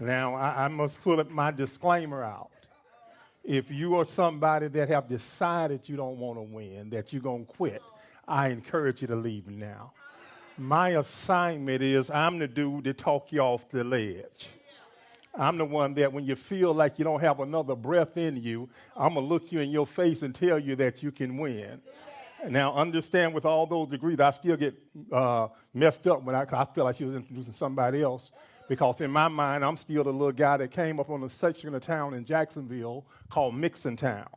Now, I must put my disclaimer out. If you are somebody that have decided you don't want to win, that you're going to quit, I encourage you to leave now. My assignment is I'm the dude that talk you off the ledge. I'm the one that when you feel like you don't have another breath in you, I'm going to look you in your face and tell you that you can win. Now, understand with all those degrees, I still get messed up when I feel like she was introducing somebody else. Because in my mind, I'm still the little guy that came up on a section of town in Jacksonville called Mixon Town.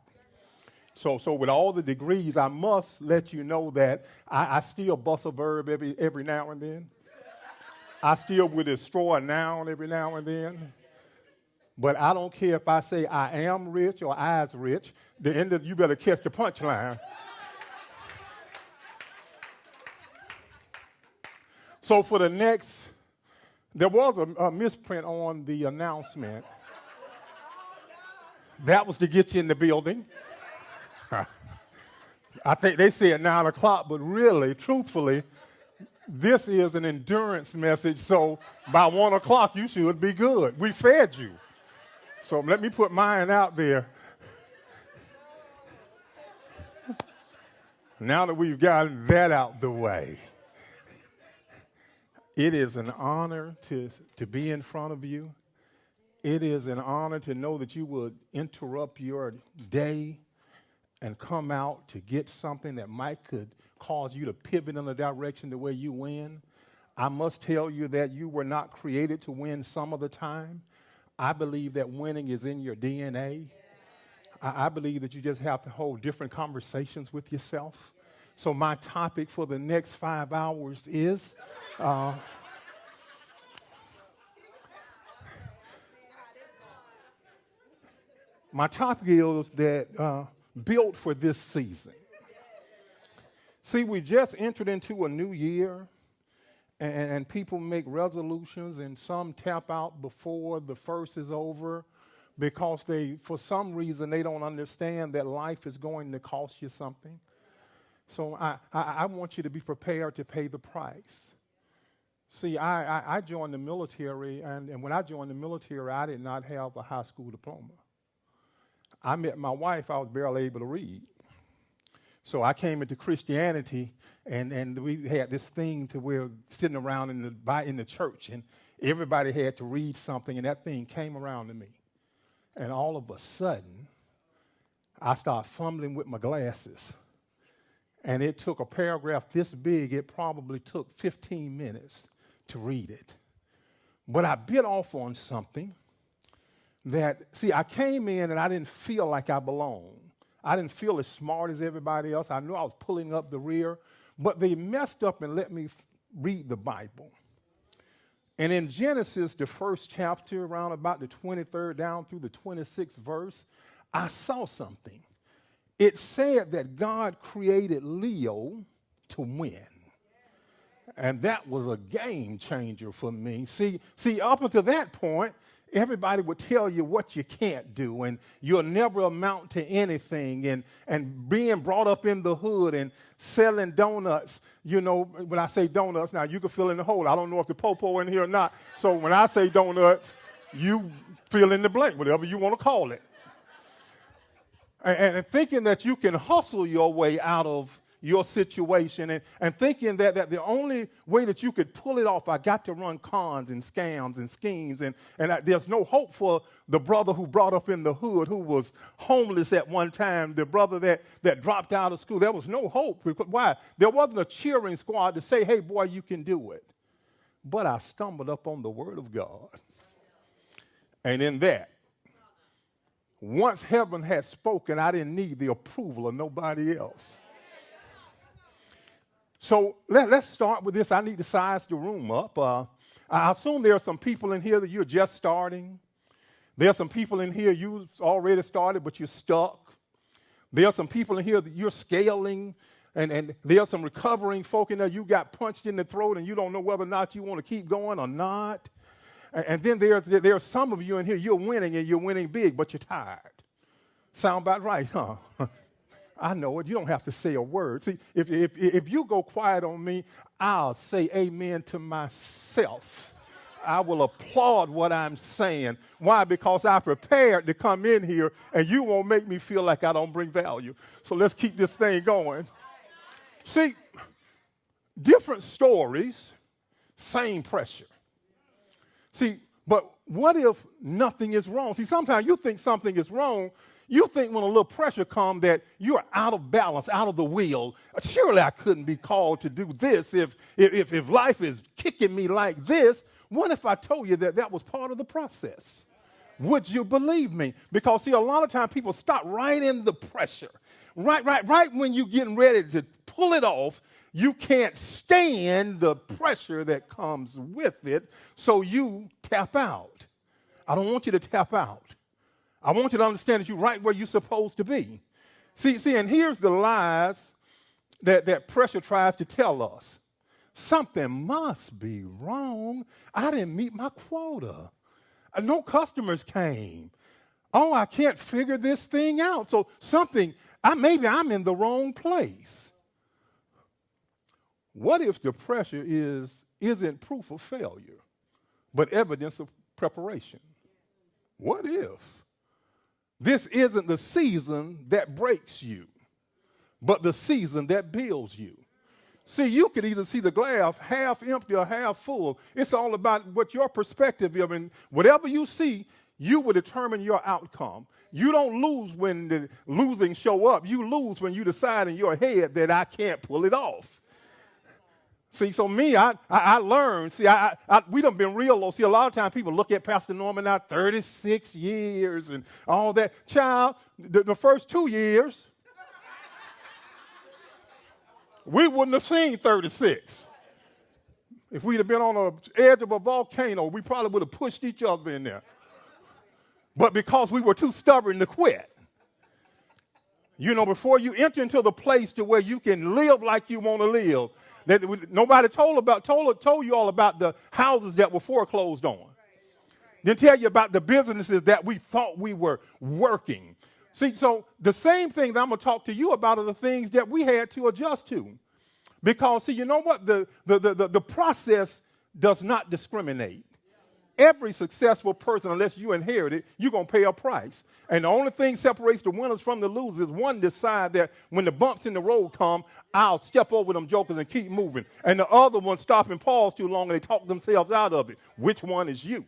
So with all the degrees, I must let you know that I still bust a verb every now and then. I still will destroy a noun every now and then. But I don't care if I say I am rich or I's rich. The end of you better catch the punchline. So for the next, there was a misprint on the announcement. That was to get you in the building. I think they said 9 o'clock, but really, truthfully, this is an endurance message, so by 1 o'clock, you should be good. We fed you. So let me put mine out there. Now that we've gotten that out the way, it is an honor to be in front of you. It is an honor to know that you would interrupt your day and come out to get something that could cause you to pivot in a direction the way you win. I must tell you that you were not created to win some of the time. I believe that winning is in your DNA. I believe that you just have to hold different conversations with yourself. So my topic for the next 5 hours is my topic is that built for this season. See, we just entered into a new year, and people make resolutions, and some tap out before the first is over because for some reason, they don't understand that life is going to cost you something. So I want you to be prepared to pay the price. See, I joined the military, and when I joined the military, I did not have a high school diploma. I met my wife, I was barely able to read. So I came into Christianity, and we had this thing to where sitting around in the church, and everybody had to read something, and that thing came around to me. And all of a sudden, I started fumbling with my glasses. And it took a paragraph this big, it probably took 15 minutes to read it. But I bit off on something that, see, I came in and I didn't feel like I belonged. I didn't feel as smart as everybody else. I knew I was pulling up the rear, but they messed up and let me read the Bible. And in Genesis, the first chapter, around about the 23rd down through the 26th verse, I saw something. It said that God created Leo to win. And that was a game changer for me. See, up until that point, everybody would tell you what you can't do, and you'll never amount to anything, and being brought up in the hood and selling donuts. You know, when I say donuts, now you can fill in the hole. I don't know if the popo in here or not. So when I say donuts, you fill in the blank, whatever you want to call it. And thinking that you can hustle your way out of your situation, and thinking that the only way that you could pull it off, I got to run cons and scams and schemes, and there's no hope for the brother who brought up in the hood who was homeless at one time, the brother that dropped out of school. There was no hope. Why? There wasn't a cheering squad to say, hey, boy, you can do it. But I stumbled up on the Word of God. And in that, once heaven had spoken, I didn't need the approval of nobody else. So let's start with this. I need to size the room up. I assume there are some people in here that you're just starting. There are some people in here you've already started, but you're stuck. There are some people in here that you're scaling, and there are some recovering folk in there. You got punched in the throat, and you don't know whether or not you want to keep going or not. And then there are some of you in here, you're winning, and you're winning big, but you're tired. Sound about right, huh? I know it. You don't have to say a word. See, if you go quiet on me, I'll say amen to myself. I will applaud what I'm saying. Why? Because I prepared to come in here, and you won't make me feel like I don't bring value. So let's keep this thing going. See, different stories, same pressure. See, but what if nothing is wrong? See, sometimes you think something is wrong. You think when a little pressure comes that you're out of balance, out of the wheel. Surely I couldn't be called to do this if life is kicking me like this. What if I told you that was part of the process? Would you believe me? Because, see, a lot of times people stop right in the pressure. Right when you're getting ready to pull it off, you can't stand the pressure that comes with it, so you tap out. I don't want you to tap out. I want you to understand that you're right where you're supposed to be. See, and here's the lies that pressure tries to tell us. Something must be wrong. I didn't meet my quota. No customers came. Oh, I can't figure this thing out. So maybe I'm in the wrong place. What if the pressure isn't proof of failure, but evidence of preparation? What if this isn't the season that breaks you, but the season that builds you? See, you could either see the glass half empty or half full. It's all about what your perspective is. And whatever you see, you will determine your outcome. You don't lose when the losing show up. You lose when you decide in your head that I can't pull it off. See, so me, I learned. See, we done been real low. See, a lot of times people look at Pastor Norman now, 36 years and all that. Child, the first 2 years, we wouldn't have seen 36. If we'd have been on the edge of a volcano, we probably would have pushed each other in there. But because we were too stubborn to quit. You know, before you enter into the place to where you can live like you want to live, that nobody told you all about the houses that were foreclosed on. Didn't tell you about the businesses that we thought we were working. See, so the same thing that I'm going to talk to you about are the things that we had to adjust to. Because, see, you know what? The process does not discriminate. Every successful person, unless you inherit it, you're going to pay a price. And the only thing separates the winners from the losers, one decide that when the bumps in the road come, I'll step over them jokers and keep moving. And the other one stop and pause too long and they talk themselves out of it. Which one is you?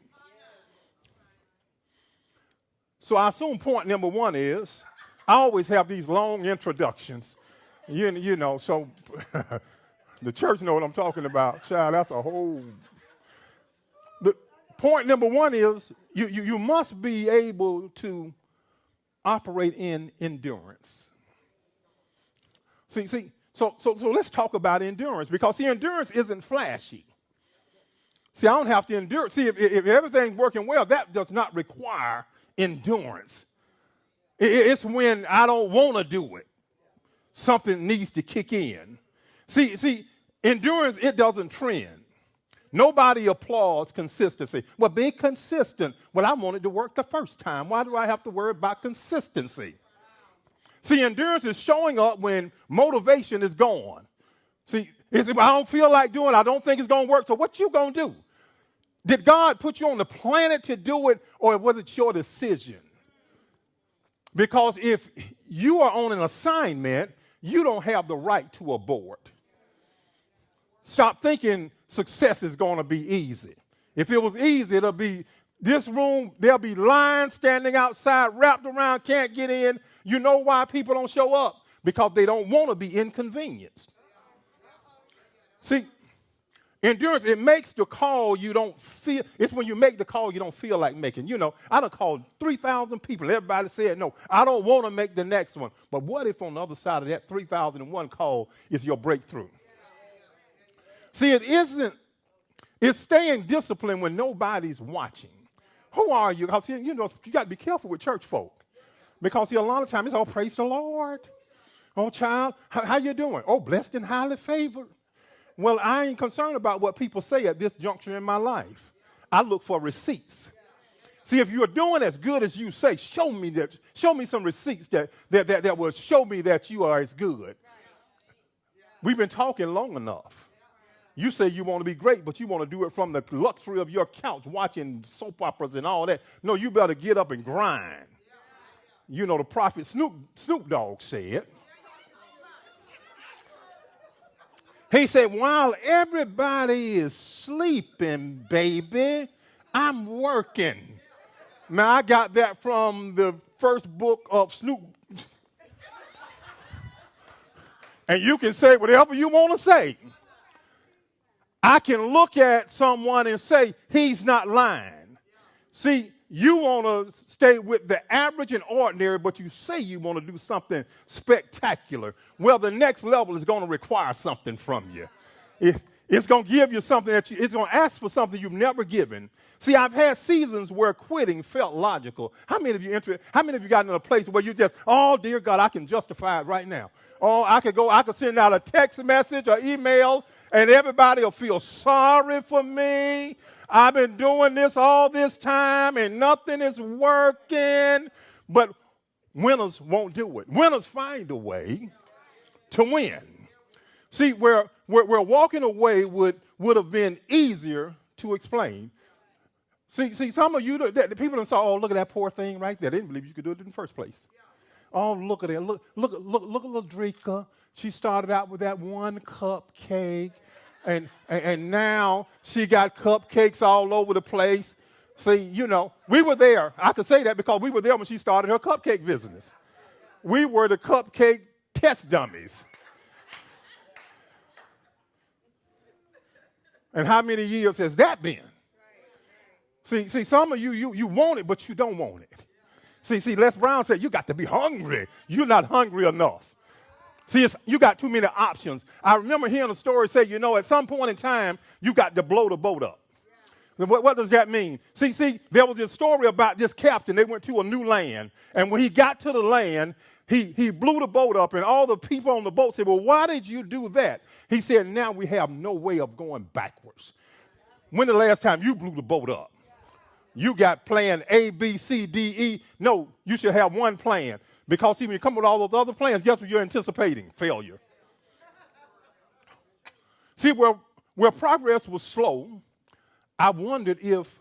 So I assume point number one is, I always have these long introductions. You know, so the church know what I'm talking about. Child, that's a whole... Point number one is you must be able to operate in endurance. See, so let's talk about endurance, because see, endurance isn't flashy. See, I don't have to endure. See, if everything's working well, that does not require endurance. It's when I don't want to do it. Something needs to kick in. See, endurance, it doesn't trend. Nobody applauds consistency. Well, being consistent, well, I wanted to work the first time. Why do I have to worry about consistency? See, endurance is showing up when motivation is gone. See, I don't feel like doing it. I don't think it's going to work. So what you going to do? Did God put you on the planet to do it, or was it your decision? Because if you are on an assignment, you don't have the right to abort. Stop thinking success is going to be easy. If it was easy, it'll be this room, there'll be lines standing outside, wrapped around, can't get in. You know why people don't show up? Because they don't want to be inconvenienced. See, endurance, it makes the call you don't feel. It's when you make the call you don't feel like making. You know, I done called 3,000 people. Everybody said, no, I don't want to make the next one. But what if on the other side of that 3,001 call is your breakthrough? See, it's staying disciplined when nobody's watching. Who are you? Because, you know, you got to be careful with church folk. Because, see, a lot of times it's, oh, praise the Lord. Oh, child, how you doing? Oh, blessed and highly favored. Well, I ain't concerned about what people say at this juncture in my life. I look for receipts. See, if you're doing as good as you say, show me some receipts that will show me that you are as good. We've been talking long enough. You say you want to be great, but you want to do it from the luxury of your couch, watching soap operas and all that. No, you better get up and grind. You know, the prophet Snoop Dogg said. He said, while everybody is sleeping, baby, I'm working. Now, I got that from the first book of Snoop. And you can say whatever you want to say. I can look at someone and say, he's not lying. See, you want to stay with the average and ordinary, but you say you want to do something spectacular. Well, the next level is going to require something from you. It's going to give you something it's going to ask for something you've never given. See, I've had seasons where quitting felt logical. How many of you got in a place where you just, oh, dear God, I can justify it right now. Oh, I could send out a text message or email, and everybody will feel sorry for me. I've been doing this all this time, and nothing is working. But winners won't do it. Winners find a way to win. See, where walking away would have been easier to explain. See, some of you, the people that saw, oh, look at that poor thing right there. They didn't believe you could do it in the first place. Oh, look at that. Look at little Drika. She started out with that one cupcake, and now she got cupcakes all over the place. See, you know, we were there. I could say that because we were there when she started her cupcake business. We were the cupcake test dummies. And how many years has that been? See, some of you want it, but you don't want it. See, Les Brown said, you got to be hungry. You're not hungry enough. See, you got too many options. I remember hearing a story say, you know, at some point in time, you got to blow the boat up. What does that mean? See, there was this story about this captain. They went to a new land, and when he got to the land, he blew the boat up, and all the people on the boat said, well, why did you do that? He said, now we have no way of going backwards. When the last time you blew the boat up? You got plan A, B, C, D, E. No, you should have one plan. Because see, when you come with all those other plans, guess what you're anticipating? Failure. See, where progress was slow, I wondered if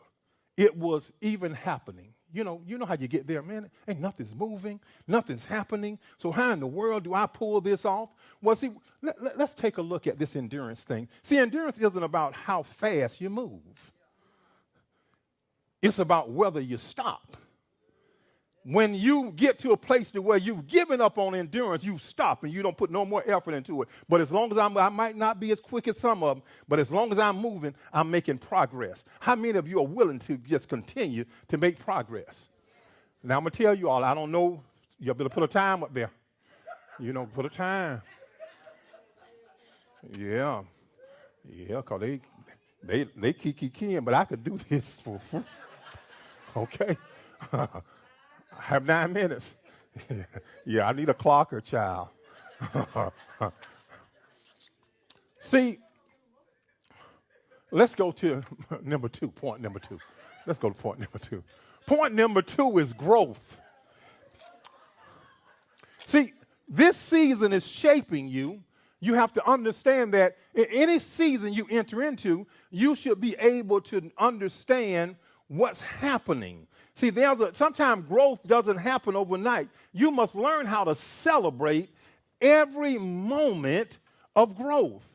it was even happening. You know how you get there, man. Ain't nothing's moving, nothing's happening. So how in the world do I pull this off? Well, see, let's take a look at this endurance thing. See, endurance isn't about how fast you move. It's about whether you stop. When you get to a place to where you've given up on endurance, you stop and you don't put no more effort into it. But as long as I might not be as quick as some of them, but as long as I'm moving, I'm making progress. How many of you are willing to just continue to make progress? Now, I'm going to tell you all, I don't know, you better put a time up there. You know, put a time. Yeah, because they key, but I could do this for okay. I have 9 minutes. Yeah, I need a clocker, child. See, let's go to point number two. Let's go to point number two. Point number 2 is growth. See, this season is shaping you. You have to understand that in any season you enter into, you should be able to understand what's happening. See, sometimes growth doesn't happen overnight. You must learn how to celebrate every moment of growth.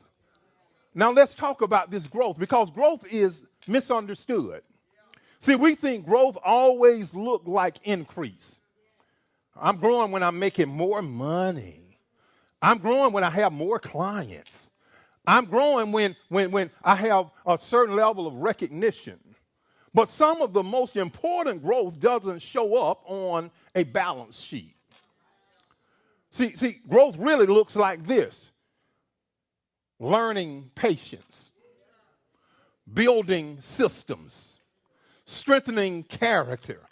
Now, let's talk about this growth because growth is misunderstood. See, we think growth always looks like increase. I'm growing when I'm making more money. I'm growing when I have more clients. I'm growing when I have a certain level of recognition. But some of the most important growth doesn't show up on a balance sheet. See, growth really looks like this: learning patience, building systems, strengthening character,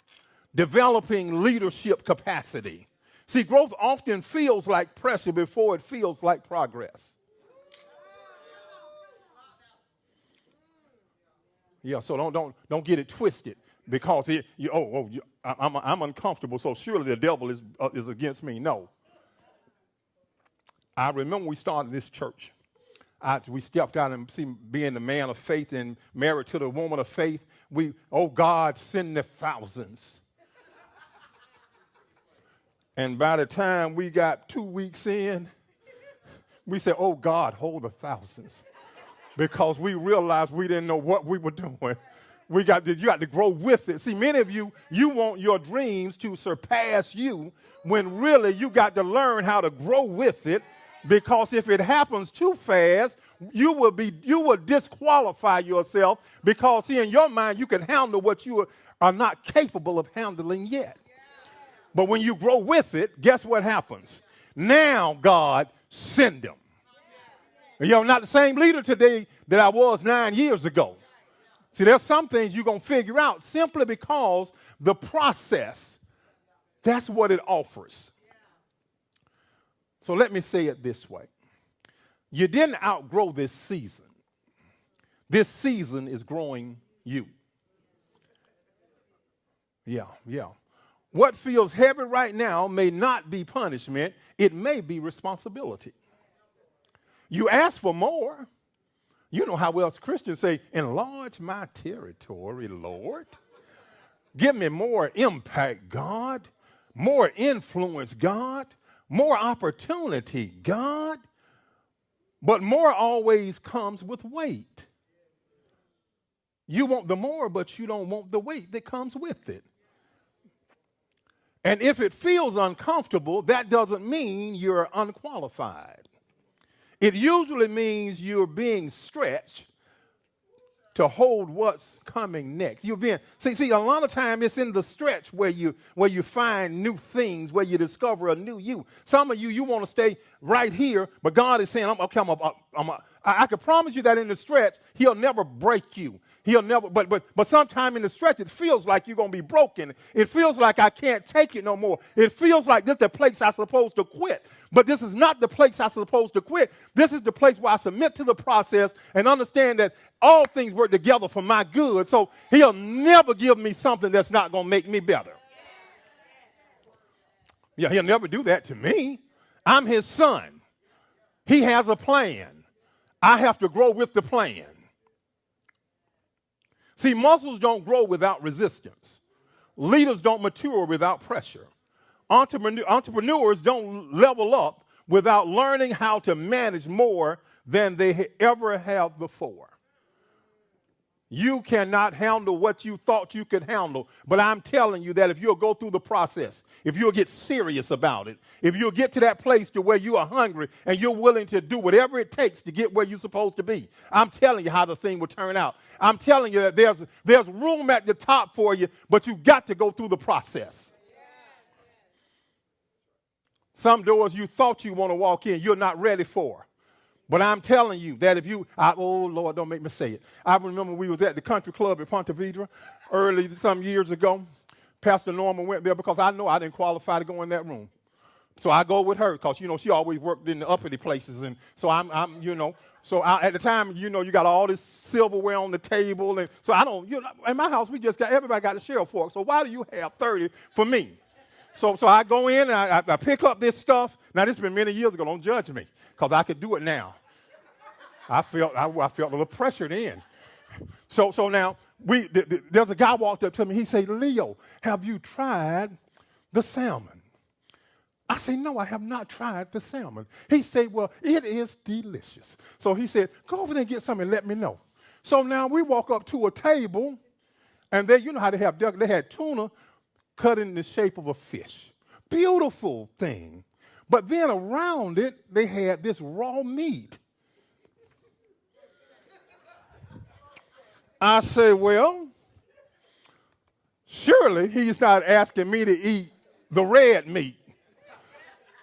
developing leadership capacity. See, growth often feels like pressure before it feels like progress. Yeah, so don't get it twisted because I'm uncomfortable, so surely the devil is against me. No. I remember we started this church. we stepped out and see being the man of faith and married to the woman of faith. Oh God, send the thousands. And by the time we got 2 weeks in, we said, oh God, hold the thousands. Because we realized we didn't know what we were doing. You got to grow with it. See, many of you want your dreams to surpass you when really you got to learn how to grow with it, because if it happens too fast, you will disqualify yourself, because see, in your mind you can handle what you are not capable of handling yet. But when you grow with it, guess what happens? Now God send them. I'm not the same leader today that I was 9 years ago. See, there's some things you're going to figure out simply because the process, that's what it offers. So let me say it this way. You didn't outgrow this season. This season is growing you. Yeah. What feels heavy right now may not be punishment. It may be responsibility. You ask for more. You know how else Christians say, enlarge my territory, Lord. Give me more impact, God. More influence, God. More opportunity, God. But more always comes with weight. You want the more, but you don't want the weight that comes with it. And if it feels uncomfortable, that doesn't mean you're unqualified. It usually means you're being stretched to hold what's coming next. See, a lot of time it's in the stretch where you find new things, where you discover a new you. Some of you want to stay right here, but God is saying, I can promise you that in the stretch, He'll never break you. He'll never, but sometime in the stretch, it feels like you're going to be broken. It feels like I can't take it no more. It feels like this is the place I'm supposed to quit. But this is not the place I'm supposed to quit. This is the place where I submit to the process and understand that all things work together for my good. So He'll never give me something that's not going to make me better. Yeah, He'll never do that to me. I'm His son. He has a plan. I have to grow with the plan. See, muscles don't grow without resistance. Leaders don't mature without pressure. Entrepreneurs don't level up without learning how to manage more than they ever have before. You cannot handle what you thought you could handle, but I'm telling you that if you'll go through the process, if you'll get serious about it, if you'll get to that place to where you are hungry and you're willing to do whatever it takes to get where you're supposed to be, I'm telling you how the thing will turn out. I'm telling you that there's room at the top for you, but you've got to go through the process. Some doors you thought you want to walk in, you're not ready for. But I'm telling you that oh, Lord, don't make me say it. I remember we was at the country club at Ponte Vedra early some years ago. Pastor Norman went there because I know I didn't qualify to go in that room. So I go with her because, she always worked in the uppity places. And so at the time, you got all this silverware on the table. And so I don't, in my house, everybody got a share fork. So why do you have 30 for me? So I go in and I pick up this stuff. Now, this has been many years ago. Don't judge me because I could do it now. I felt a little pressured in. So now there's a guy walked up to me. He said, Leo, have you tried the salmon? I say, no, I have not tried the salmon. He said, well, it is delicious. So he said, go over there and get some and let me know. So now we walk up to a table, and you know how they had tuna cut in the shape of a fish. Beautiful thing. But then around it, they had this raw meat. I say, well, surely he's not asking me to eat the red meat.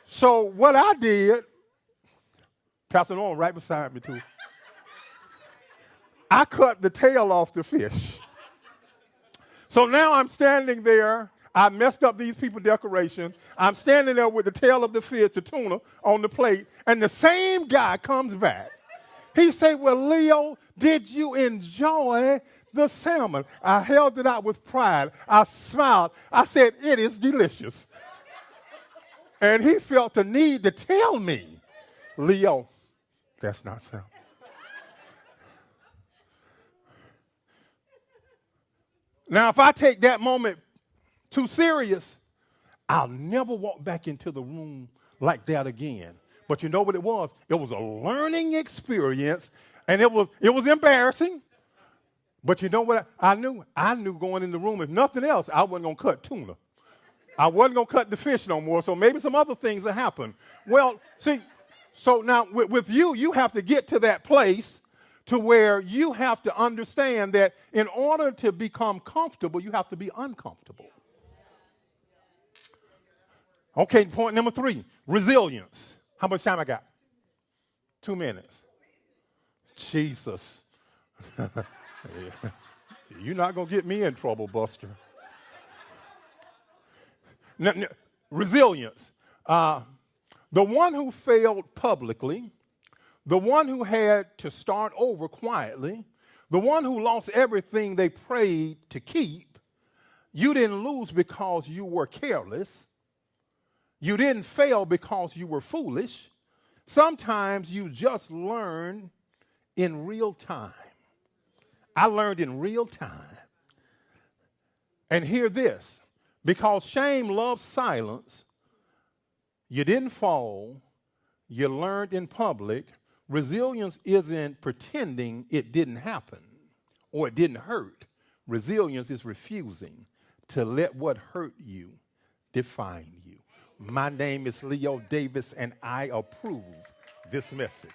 So what I did, Pastor Norman right beside me too, I cut the tail off the fish. So now I'm standing there. I messed up these people's decoration. I'm standing there with the tail of the fish, the tuna, on the plate, and the same guy comes back. He said, well, Leo, did you enjoy the salmon? I held it out with pride. I smiled. I said, it is delicious. And he felt the need to tell me, Leo, that's not salmon. Now, if I take that moment too serious, I'll never walk back into the room like that again. But you know what it was? It was a learning experience, and it was embarrassing. But you know what I knew? I knew going in the room, if nothing else, I wasn't going to cut tuna. I wasn't going to cut the fish no more, so maybe some other things will happen. Well, see, so now with you, you have to get to that place to where you have to understand that in order to become comfortable, you have to be uncomfortable. Okay, point number 3, resilience. How much time I got? 2 minutes. Jesus. You're not going to get me in trouble, Buster. Resilience. The one who failed publicly, the one who had to start over quietly, the one who lost everything they prayed to keep, you didn't lose because you were careless. You didn't fail because you were foolish. Sometimes you just learn in real time. I learned in real time. And hear this, because shame loves silence, you didn't fall, you learned in public. Resilience isn't pretending it didn't happen or it didn't hurt. Resilience is refusing to let what hurt you define you. My name is Leo Davis, and I approve this message.